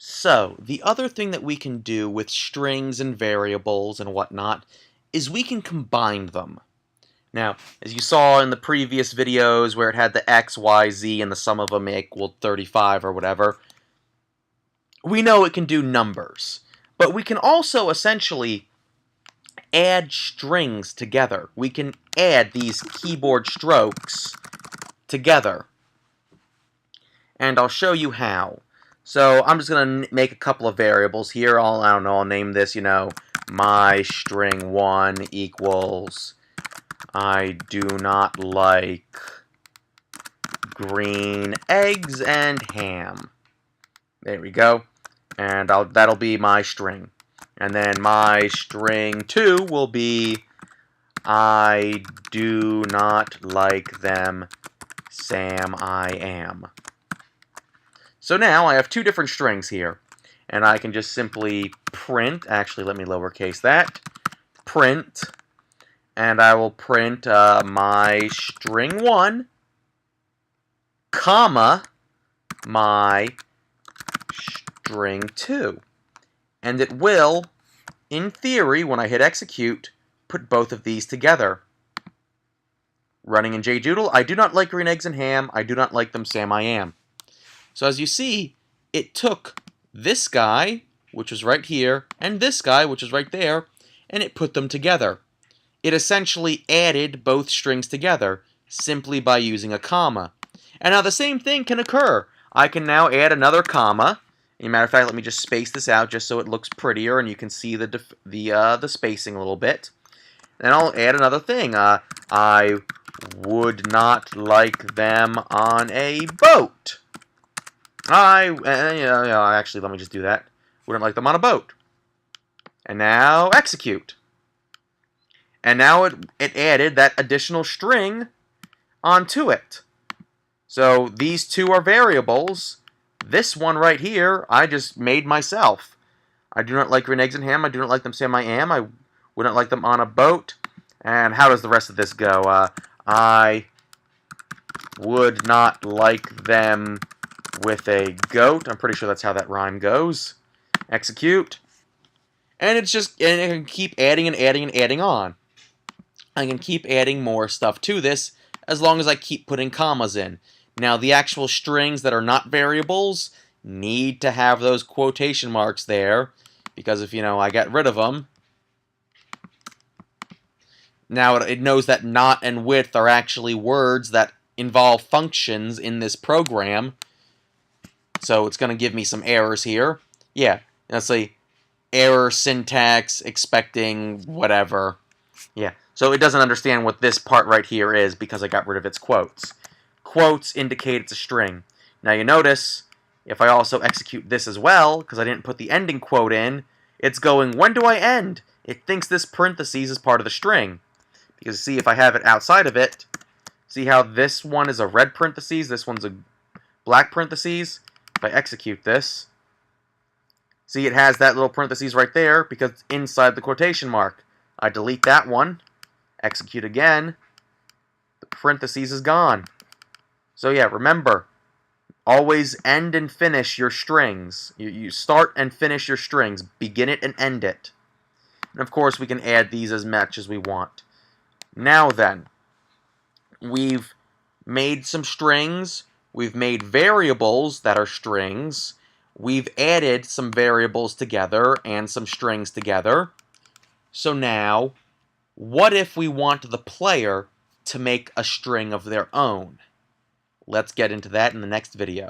So, the other thing that we can do with strings and variables and whatnot is we can combine them. Now, as you saw in the previous videos where it had the x, y, z, and the sum of them equaled 35 or whatever, we know it can do numbers. But we can also essentially add strings together. We can add these keyboard strokes together. And I'll show you how. So I'm just going to make a couple of variables here. I don't know, I'll name this, my string 1 equals I do not like green eggs and ham. There we go. And that'll be my string. And then my string 2 will be I do not like them, Sam, I am. So now I have two different strings here, and I can just simply print, actually let me lowercase that, print, and I will print my string 1, comma, my string 2. And it will, in theory, when I hit execute, put both of these together. Running in JDoodle, I do not like green eggs and ham, I do not like them, Sam, I am. So as you see, it took this guy, which was right here, and this guy, which is right there, and it put them together. It essentially added both strings together simply by using a comma. And now the same thing can occur. I can now add another comma. As a matter of fact, let me just space this out just so it looks prettier and you can see the spacing a little bit. And I'll add another thing. I would not like them on a boat. Actually, let me just do that. Wouldn't like them on a boat. And now execute. And now it added that additional string onto it. So these two are variables. This one right here, I just made myself. I do not like green eggs and ham. I do not like them, Sam, I am. I wouldn't like them on a boat. And how does the rest of this go? I would not like them with a goat. I'm pretty sure that's how that rhyme goes. Execute. And it can keep adding and adding and adding on. I can keep adding more stuff to this as long as I keep putting commas in. Now, the actual strings that are not variables need to have those quotation marks there, because if, I get rid of them, now it knows that not and with are actually words that involve functions in this program, so it's going to give me some errors here. Yeah, let's say error syntax expecting whatever. Yeah, so it doesn't understand what this part right here is because I got rid of its quotes. Quotes indicate it's a string. Now you notice, if I also execute this as well, because I didn't put the ending quote in, it's going, when do I end? It thinks this parentheses is part of the string. Because see, if I have it outside of it, see how this one is a red parentheses, this one's a black parentheses? If I execute this, see it has that little parentheses right there because it's inside the quotation mark. I delete that one, execute again, the parentheses is gone. So yeah, remember, always end and finish your strings. You start and finish your strings, begin it and end it. And of course we can add these as much as we want. Now then, we've made some strings, we've made variables that are strings, we've added some variables together and some strings together. So now, what if we want the player to make a string of their own? Let's get into that in the next video.